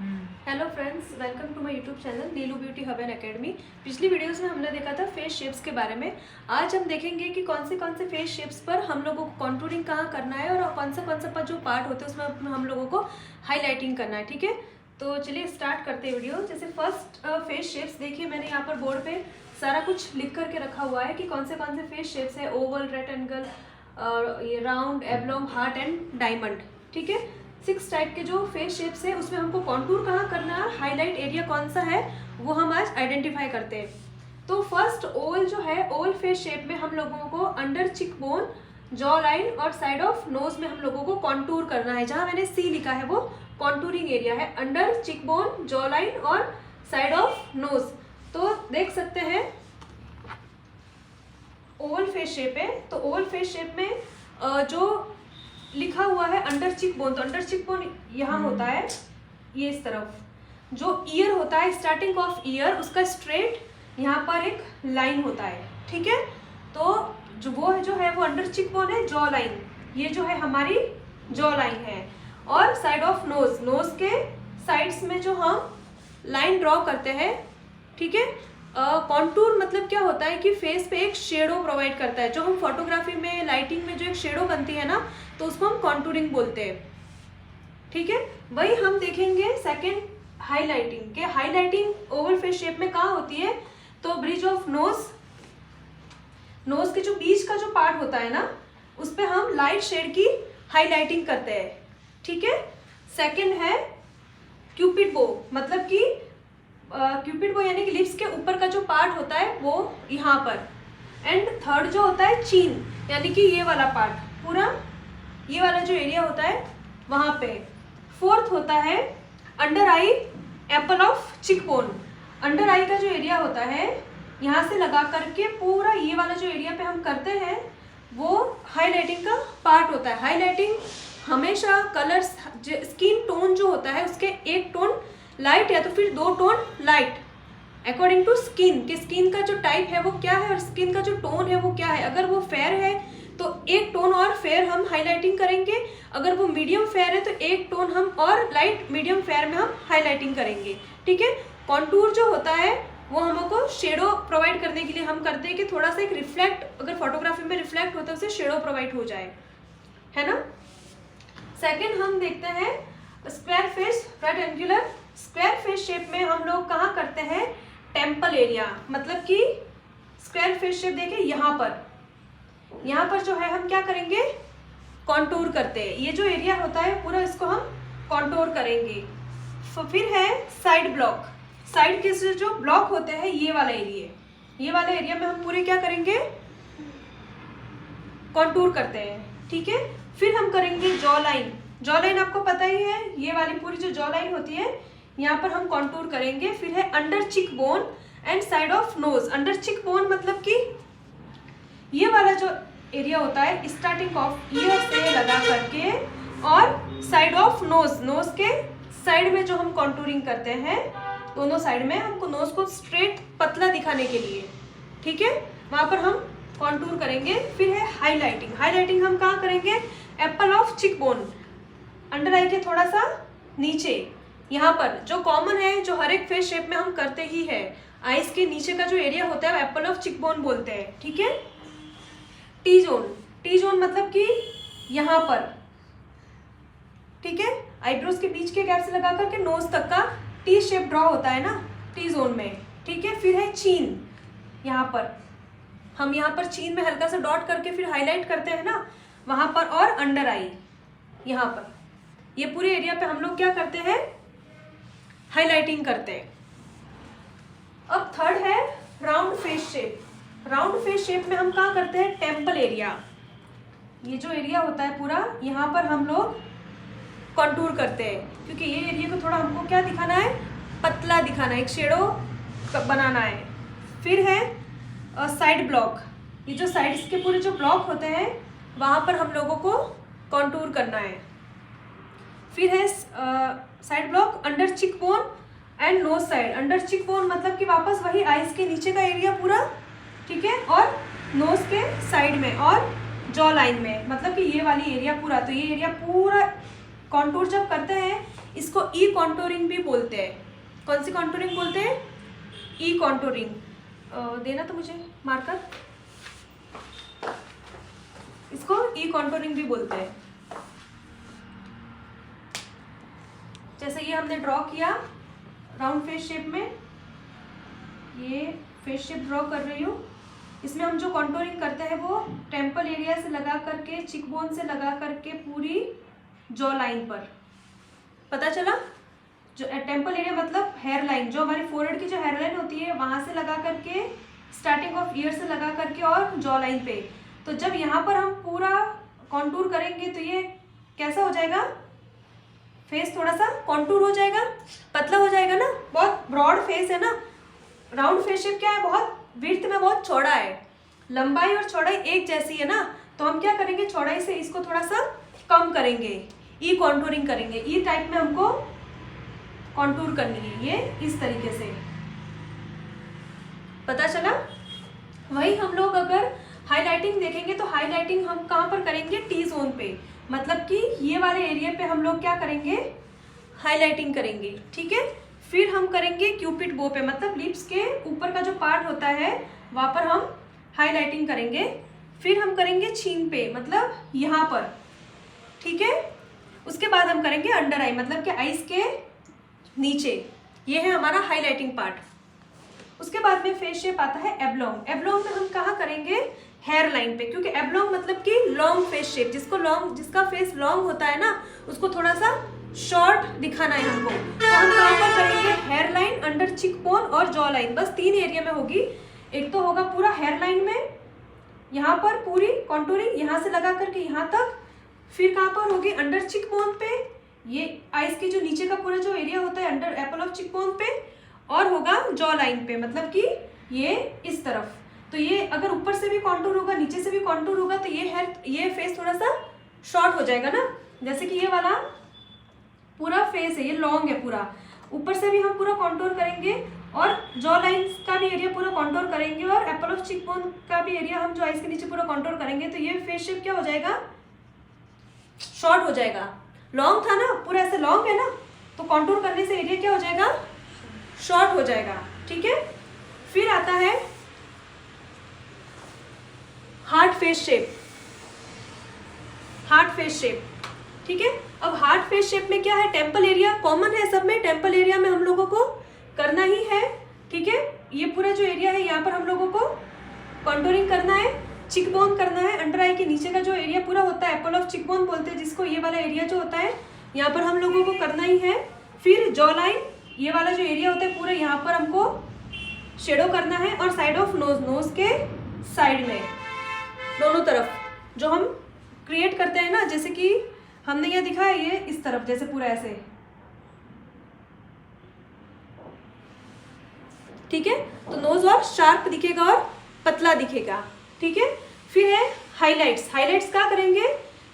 Hello friends, welcome to my YouTube channel Neelu Beauty Hub and Academy. पिछली videos में हमने देखा था फेस शेप्स के बारे में। आज हम देखेंगे कि कौन से फेस शेप्स पर हम लोगों को कॉन्टूरिंग कहाँ करना है और कौन सा जो पार्ट होते हैं उसमें हम लोगों को हाईलाइटिंग करना है। ठीक है, तो चलिए स्टार्ट करते हैं वीडियो। जैसे फर्स्ट फेस शेप्स देखिए, मैंने यहाँ पर बोर्ड पे सारा कुछ लिख करके रखा हुआ है कि कौन से फेस शेप्स है। ओवल, रेक्टेंगल, ये राउंड, एबलॉन्ग, हार्ट एंड डायमंड। ठीक है, 6 टाइप के जो फेस शेप्स है उसमें हमको कॉन्टूर कहाँ करना है, हाईलाइट एरिया कौन सा है, वो हम आज आइडेंटिफाई करते हैं। तो फर्स्ट ओवल जो है, ओवल फेस शेप में हम लोगों को under cheek bone, jaw line और साइड ऑफ नोज में हम लोगों को कॉन्टूर करना है। जहाँ मैंने सी लिखा है वो कॉन्टूरिंग एरिया है, under cheek bone, jaw line और साइड ऑफ नोज। तो देख सकते हैं ओवल फेस शेप है, तो ओवल फेस शेप में जो लिखा हुआ है अंडर चिक बोन, तो अंडर चिक बोन यहाँ होता है, ये इस तरफ जो ईयर होता है, स्टार्टिंग ऑफ ईयर उसका स्ट्रेट यहाँ पर एक लाइन होता है। ठीक है, तो जो है वो अंडर चिक बोन है। जॉ लाइन, ये जो है हमारी जॉ लाइन है। और साइड ऑफ नोज, नोज के साइड्स में जो हम लाइन ड्रॉ करते हैं। ठीक है, कॉन्टूर मतलब क्या होता है कि फेस पे एक शेडो प्रोवाइड करता है। जो हम फोटोग्राफी में, लाइटिंग में जो एक शेडो बनती है ना, तो उसको हम कॉन्टूरिंग बोलते हैं। ठीक है, वही हम देखेंगे सेकंड हाईलाइटिंग के। हाईलाइटिंग ओवल फेस शेप में कहाँ होती है, तो ब्रिज ऑफ नोज, नोज के जो बीच का जो पार्ट होता है ना, उस पर हम लाइट शेड की हाईलाइटिंग करते हैं। ठीक है, सेकंड है क्यूपिड बो, मतलब कि क्यूपिड बो यानी कि लिप्स के ऊपर का जो पार्ट होता है वो यहाँ पर। एंड थर्ड जो होता है चीन, यानी कि ये वाला पार्ट पूरा, ये वाला जो एरिया होता है वहाँ पे। फोर्थ होता है under eye, apple of cheek bone. Under eye का जो एरिया होता है, यहाँ से लगा करके पूरा ये वाला जो एरिया पे हम करते हैं वो हाईलाइटिंग का पार्ट होता है। हाईलाइटिंग हमेशा कलर्स, स्किन टोन जो होता है उसके एक टोन लाइट या तो फिर 2 tone light, according to skin, कि स्किन का जो टाइप है वो क्या है और स्किन का जो टोन है वो क्या है। अगर वो फेयर है तो एक टोन और फेयर हम हाईलाइटिंग करेंगे, अगर वो मीडियम फेयर है तो एक टोन हम और लाइट मीडियम फेयर में हम हाईलाइटिंग करेंगे। ठीक है, कॉन्टूर जो होता है वो हमको शेडो प्रोवाइड करने के लिए हम करते हैं कि थोड़ा सा एक रिफ्लेक्ट, अगर फोटोग्राफी में रिफ्लेक्ट होता है उसे शेडो प्रोवाइड हो जाए, है ना। सेकेंड हम देखते हैं square face, rectangular. Square face shape में हम लोग कहाँ करते हैं, टेम्पल एरिया, मतलब कि स्क्वायर फेस शेप देखिए यहाँ पर जो है हम क्या करेंगे, कॉन्टूर करते हैं। ये जो एरिया होता है पूरा इसको हम कॉन्टूर करेंगे। फिर है साइड ब्लॉक, साइड के से जो ब्लॉक होते हैं ये वाला एरिया में हम पूरे क्या करेंगे, कॉन्टूर करते हैं। ठीक है, फिर हम करेंगे जॉ लाइन। जॉ लाइन आपको पता ही है, ये वाली पूरी जो जॉ लाइन होती है यहाँ पर हम कॉन्टूर करेंगे। फिर है under cheek bone and side of nose. Under cheek bone मतलब कि ये वाला जो एरिया होता है स्टार्टिंग ऑफ ईयर से लगा करके और साइड ऑफ नोज, नोज के साइड में जो हम कॉन्टूरिंग करते हैं, दोनों साइड में हमको नोज को स्ट्रेट पतला दिखाने के लिए। ठीक है, वहां पर हम कॉन्टूर करेंगे। फिर है हाईलाइटिंग। हाईलाइटिंग हम कहाँ करेंगे, apple of cheek bone, under eye के थोड़ा सा नीचे, यहाँ पर जो कॉमन है, जो हर एक फेस शेप में हम करते ही है। आईज के नीचे का जो एरिया होता है एप्पल ऑफ चिक बोन बोलते हैं। ठीक है, टी जोन, टी जोन मतलब कि यहाँ पर। ठीक है, आईब्रोज के बीच के गैप से लगा करके नोज तक का टी शेप ड्रॉ होता है ना टी जोन में। ठीक है, फिर है चीन, यहाँ पर हम यहाँ पर चीन में हल्का सा डॉट करके फिर हाईलाइट करते हैं ना वहां पर। और अंडर आई यहाँ पर, ये पूरे एरिया पे हम लोग क्या करते हैं, हाईलाइटिंग करते हैं। अब थर्ड है round face shape. Round face shape में हम क्या करते हैं, टेम्पल एरिया, ये जो एरिया होता है पूरा यहाँ पर हम लोग कॉन्टूर करते हैं, क्योंकि ये एरिया को थोड़ा हमको क्या दिखाना है, पतला दिखाना है, एक शेडो बनाना है। फिर है साइड ब्लॉक, ये जो साइड्स के पूरे जो ब्लॉक होते हैं वहाँ पर हम लोगों को कॉन्टूर करना है। फिर है side block under cheek bone and nose side. Under cheek bone मतलब कि वापस वही आइज के नीचे का एरिया पूरा। ठीक है, और नोज के साइड में और जॉ लाइन में, मतलब कि ये वाली एरिया पूरा। तो ये एरिया पूरा कॉन्टूर जब करते हैं इसको ई कॉन्टूरिंग भी बोलते हैं। कौन सी कॉन्टूरिंग बोलते हैं? ई कॉन्टूरिंग। देना तो मुझे मार्कर। इसको ई कॉन्टूरिंग भी बोलते हैं। जैसे ये हमने ड्रॉ किया राउंड फेस शेप में, ये फेस शेप ड्रॉ कर रही हूँ। इसमें हम जो कॉन्टूरिंग करते हैं वो टेम्पल एरिया से लगा करके, चिक बोन से लगा करके पूरी जॉ लाइन पर। पता चला? जो टेम्पल एरिया मतलब हेयर लाइन, जो हमारी फोरहेड की जो हेयर लाइन होती है वहां से लगा करके, स्टार्टिंग ऑफ ईयर से लगा करके और जॉ लाइन पे। तो जब यहाँ पर हम पूरा कॉन्टूर करेंगे तो ये कैसा हो जाएगा? फेस थोड़ा सा कॉन्टूर हो जाएगा, पतला हो जाएगा ना। बहुत ब्रॉड फेस है ना। राउंड फेस शेप क्या है? बहुत विड्थ में बहुत चौड़ा है। लंबाई और चौड़ाई एक जैसी है ना, तो हम क्या करेंगे? चौड़ाई से इसको थोड़ा सा कम करेंगे, ई कॉन्टूरिंग करेंगे। ई टाइप में हमको कॉन्टूर करनी है, ये इस तरीके से। पता चला? वही हम लोग अगर हाईलाइटिंग देखेंगे तो हाईलाइटिंग हम कहाँ पर करेंगे? टी जोन पे, मतलब कि ये वाले एरिया पे हम लोग क्या करेंगे? हाईलाइटिंग करेंगे। ठीक है। फिर हम करेंगे क्यूपिड बो पे, मतलब लिप्स के ऊपर का जो पार्ट होता है वहाँ पर हम हाईलाइटिंग करेंगे। फिर हम करेंगे छीन पे, मतलब यहाँ पर। ठीक है। उसके बाद हम करेंगे अंडर आई, मतलब कि आईज के नीचे। ये है हमारा हाईलाइटिंग पार्ट। उसके बाद में फेस शेप आता है एबलॉन्ग। एबलॉन्ग में हम कहाँ करेंगे? हेयर लाइन पे, क्योंकि एबलॉन्ग मतलब कि लॉन्ग फेस शेप, जिसका फेस लॉन्ग होता है ना, उसको थोड़ा सा शॉर्ट दिखाना है हमको। तो हम कहाँ पर करेंगे? Hair line, under cheek bone और जॉ लाइन। बस 3 एरिया में होगी। एक तो होगा पूरा हेयर लाइन में, यहाँ पर पूरी कॉन्टूरिंग यहाँ से लगा करके यहाँ तक। फिर कहाँ पर होगी? अंडर चिक बोन पे, ये आइज के जो नीचे का पूरा जो एरिया होता है under Apple of cheek bone पे। और होगा जॉ लाइन पे, मतलब कि ये इस तरफ। तो ये अगर ऊपर से भी कॉन्टूर होगा, नीचे से भी कॉन्टूर होगा, तो ये फेस थोड़ा सा शॉर्ट हो जाएगा ना। जैसे कि ये वाला पूरा फेस है, ये लॉन्ग है पूरा, ऊपर से भी हम पूरा कॉन्टूर करेंगे और जॉ लाइन का भी एरिया पूरा कॉन्टूर करेंगे और एप्पल ऑफ चिक बोन का भी एरिया हम जो आइज के नीचे पूरा कॉन्टूर करेंगे। तो ये फेस शेप क्या हो जाएगा? शॉर्ट हो जाएगा। लॉन्ग था ना, पूरा ऐसे लॉन्ग है ना, तो कॉन्टूर करने से एरिया क्या हो जाएगा? शॉर्ट हो जाएगा। ठीक है। फिर आता है heart face shape. Heart face shape, ठीक है। अब हार्ट फेस शेप में क्या है? टेम्पल एरिया कॉमन है सब में, टेम्पल एरिया में हम लोगों को करना ही है। ठीक है। ये पूरा जो एरिया है यहाँ पर हम लोगों को कॉन्टूरिंग करना है, चिक बोन करना है। अंडर आई के नीचे का जो एरिया पूरा होता है, एप्पल ऑफ चिक बोन बोलते हैं जिसको, ये वाला एरिया जो होता है यहाँ पर हम लोगों को करना ही है। फिर जॉ लाइन, ये वाला जो एरिया होता है पूरा यहाँ पर हमको शेडो करना है। और साइड ऑफ नोज, नोज के साइड में दोनों तरफ जो हम क्रिएट करते हैं ना, जैसे कि हमने यहाँ दिखा है, ये इस तरफ जैसे पूरा ऐसे। ठीक है। तो नोज और शार्प दिखेगा और पतला दिखेगा। ठीक है। फिर है हाइलाइट्स। हाइलाइट्स क्या करेंगे?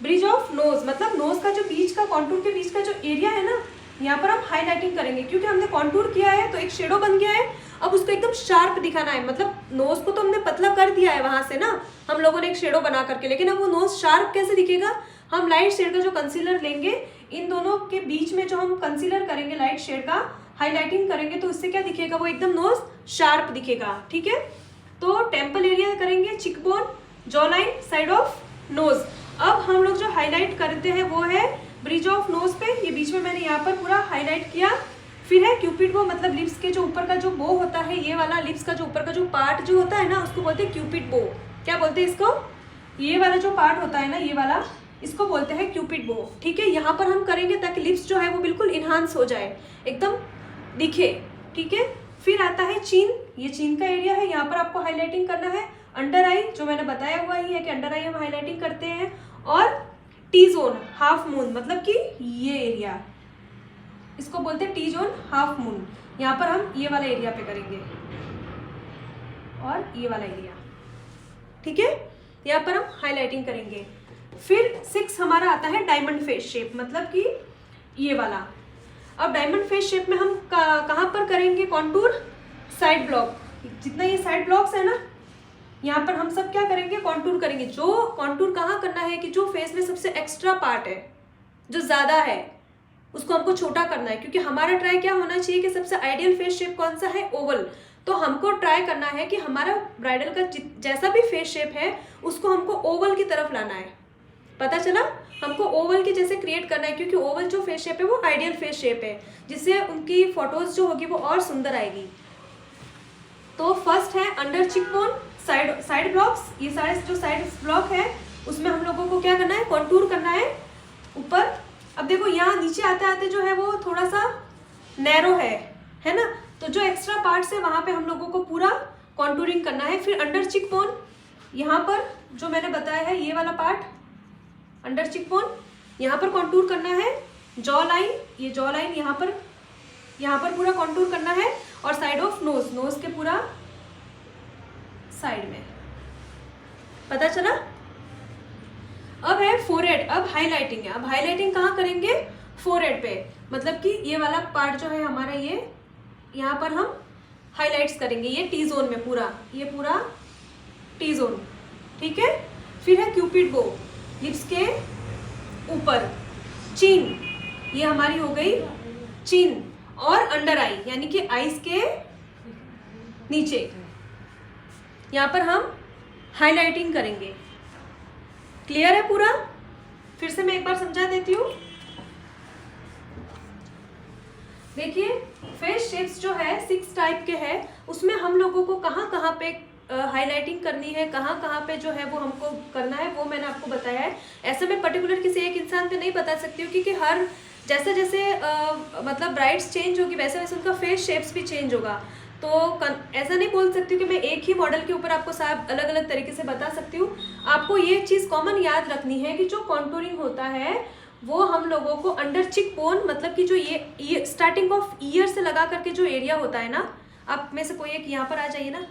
ब्रिज ऑफ नोज, मतलब नोज का जो बीच का, कॉन्टूर के बीच का जो एरिया है ना, यहाँ पर हम हाईलाइटिंग करेंगे, क्योंकि हमने कॉन्टूर किया है तो एक शेडो बन गया है। अब उसको एकदम शार्प दिखाना है, मतलब नोज को तो हमने पतला कर दिया है वहां से ना हम लोगों ने एक शेडो बना करके, लेकिन अब वो नोज शार्प कैसे दिखेगा? हम लाइट शेड का जो कंसीलर लेंगे, इन दोनों के बीच में जो हम कंसीलर करेंगे लाइट शेड का, हाईलाइटिंग करेंगे, तो उससे क्या दिखेगा? वो एकदम नोज शार्प दिखेगा। ठीक है। तो टेम्पल एरिया करेंगे, चिक bone, jaw line, side of nose. अब हम लोग जो हाईलाइट करते हैं वो है ब्रिज ऑफ नोज पे, ये बीच में मैंने यहाँ पर पूरा हाईलाइट किया। फिर है क्यूपिड बो, मतलब लिप्स के जो ऊपर का जो बो होता है, ये वाला लिप्स का जो ऊपर का जो पार्ट जो होता है ना, उसको बोलते हैं क्यूपिड बो। क्या बोलते हैं इसको? ये वाला जो पार्ट होता है ना, ये वाला, इसको बोलते हैं क्यूपिड बो। ठीक है। यहाँ पर हम करेंगे ताकि लिप्स जो है वो बिल्कुल इन्हांस हो जाए, एकदम दिखे। ठीक है। फिर आता है चीन। ये चीन का एरिया है, यहाँ पर आपको हाईलाइटिंग करना है। अंडर आई, जो मैंने बताया हुआ ही है कि अंडर आई हम हाईलाइटिंग करते हैं। और टी जोन, हाफ मून, मतलब कि ये एरिया, इसको बोलते हैं टी जोन, हाफ मून। यहाँ पर हम ये वाला एरिया पे करेंगे और ये वाला एरिया। ठीक है। यहाँ पर हम हाईलाइटिंग करेंगे। फिर 6 हमारा आता है डायमंड फेस शेप, मतलब कि ये वाला। अब डायमंड फेस शेप में हम कहाँ पर करेंगे कॉन्टूर? साइड ब्लॉक, जितना ये साइड ब्लॉक्स है ना, यहाँ पर हम सब क्या करेंगे? कॉन्टूर करेंगे। जो कॉन्टूर कहाँ करना है कि जो फेस में सबसे एक्स्ट्रा पार्ट है, जो ज़्यादा है उसको हमको छोटा करना है, क्योंकि हमारा ट्राई क्या होना चाहिए कि सबसे आइडियल फेस शेप कौन सा है, ओवल। तो हमको ट्राई करना है कि हमारा ब्राइडल का जैसा भी फेस शेप है उसको हमको ओवल की तरफ लाना है। पता चला, हमको ओवल के जैसे क्रिएट करना है, क्योंकि ओवल जो फेस शेप है वो आइडियल फेस शेप है, जिससे उनकी फोटोज जो होगी वो और सुंदर आएगी। तो फर्स्ट है under cheek bone, side blocks. ये सारे जो साइड ब्लॉक है उसमें हम लोगों को क्या करना है, कॉन्टूर करना है ऊपर। अब देखो यहाँ नीचे आते आते जो है वो थोड़ा सा नैरो है ना, तो जो एक्स्ट्रा पार्ट्स है वहाँ पे हम लोगों को पूरा कॉन्टूरिंग करना है। फिर अंडर चिक बोन, यहाँ पर जो मैंने बताया है ये वाला पार्ट अंडर चिक बोन, यहाँ पर कॉन्टूर करना है। जॉ लाइन, ये जॉ लाइन यहाँ पर पूरा कॉन्टूर करना है। और साइड ऑफ नोज, नोज के पूरा साइड में। पता चला। अब है फोरहेड, अब हाईलाइटिंग है। अब हाईलाइटिंग कहाँ करेंगे, फोरहेड पे, मतलब कि ये वाला पार्ट जो है हमारा, ये यहाँ पर हम हाईलाइट्स करेंगे, ये टी जोन में पूरा, ये पूरा टी जोन, ठीक है। फिर है क्यूपिड बो, लिप्स के ऊपर। चिन, ये हमारी हो गई चिन। और अंडर आई यानी कि आईज के नीचे, यहाँ पर हम हाईलाइटिंग करेंगे। क्लियर है पूरा। फिर से मैं एक बार समझा देती हूँ। देखिए फेस शेप्स जो है 6 टाइप के हैं, उसमें हम लोगों को कहाँ कहाँ पे हाईलाइटिंग करनी है, कहाँ कहाँ पे जो है वो हमको करना है, वो मैंने आपको बताया है। ऐसे मैं पर्टिकुलर किसी एक इंसान पे नहीं बता सकती हूँ, क्योंकि हर जैसे जैसे मतलब ब्राइड्स चेंज होगी वैसे वैसे उनका फेस शेप्स भी चेंज होगा। तो ऐसा नहीं बोल सकती हूँ कि मैं एक ही मॉडल के ऊपर आपको सब अलग अलग तरीके से बता सकती हूँ। आपको ये चीज़ कॉमन याद रखनी है कि जो कॉन्टूरिंग होता है वो हम लोगों को अंडर चिक बोन, मतलब कि जो ये स्टार्टिंग ऑफ ईयर से लगा करके जो एरिया होता है ना, आप में से कोई एक यहाँ पर आ जाइए ना।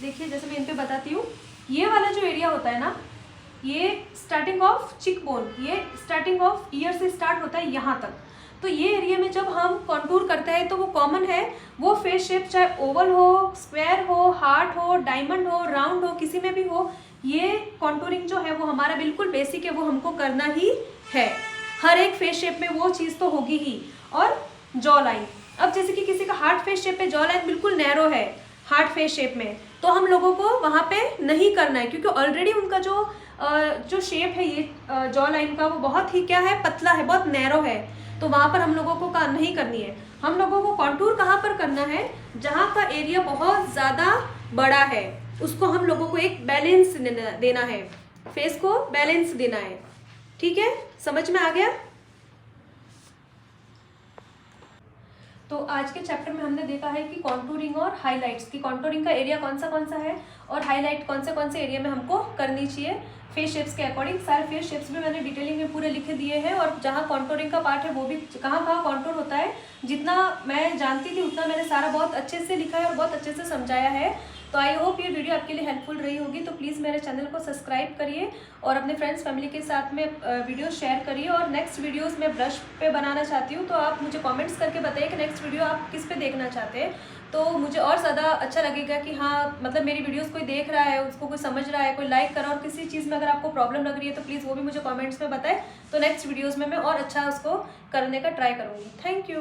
देखिए जैसे मैं इन पे बताती हूँ, ये वाला जो एरिया होता है ना, ये स्टार्टिंग ऑफ चिक बोन, ये स्टार्टिंग ऑफ ईयर से स्टार्ट होता है यहाँ तक। तो ये एरिया में जब हम कॉन्टूर करते हैं तो वो कॉमन है, वो फेस शेप चाहे ओवल हो, स्क्वायर हो, हार्ट हो, डायमंड हो, राउंड हो, किसी में भी हो, ये कॉन्टूरिंग जो है वो हमारा बिल्कुल बेसिक है, वो हमको करना ही है। हर एक फेस शेप में वो चीज़ तो होगी ही। और जॉ लाइन, अब जैसे कि किसी का हार्ट फेस शेप पे जॉ लाइन बिल्कुल नैरो है हार्ट फेस शेप में, तो हम लोगों को वहाँ पे नहीं करना है, क्योंकि ऑलरेडी उनका जो शेप है ये जॉ लाइन का, वो बहुत ही क्या है, पतला है, बहुत नैरो है। तो वहाँ पर हम लोगों को नहीं करनी है। हम लोगों को कॉन्टूर कहाँ पर करना है, जहाँ का एरिया बहुत ज़्यादा बड़ा है, उसको हम लोगों को एक बैलेंस देना है, फेस को बैलेंस देना है। ठीक है, समझ में आ गया। तो आज के चैप्टर में हमने देखा है कि कॉन्टूरिंग और हाइलाइट्स की, कॉन्टूरिंग का एरिया कौन सा है और हाईलाइट कौन से एरिया में हमको करनी चाहिए फेस शेप्स के अकॉर्डिंग। सारे फेस शेप्स भी मैंने डिटेलिंग में पूरे लिखे दिए हैं, और जहाँ कॉन्टूरिंग का पार्ट है वो भी कहाँ कहाँ कॉन्टूर होता है, जितना मैं जानती थी उतना मैंने सारा बहुत अच्छे से लिखा है और बहुत अच्छे से समझाया है। तो आई होप ये वीडियो आपके लिए हेल्पफुल रही होगी। तो प्लीज़ मेरे चैनल को सब्सक्राइब करिए और अपने फ्रेंड्स फैमिली के साथ में वीडियो शेयर करिए। और नेक्स्ट वीडियोस मैं ब्रश पे बनाना चाहती हूँ, तो आप मुझे कमेंट्स करके बताइए कि नेक्स्ट वीडियो आप किस पे देखना चाहते हैं, तो मुझे और ज़्यादा अच्छा लगेगा कि हाँ मतलब मेरी वीडियोस कोई देख रहा है, उसको कोई समझ रहा है, कोई लाइक कर रहा है। और किसी चीज़ में अगर आपको प्रॉब्लम लग रही है तो प्लीज़ वो भी मुझे कमेंट्स में बताएं, तो नेक्स्ट वीडियोज़ में मैं और अच्छा उसको करने का ट्राई करूँगी। Thank you.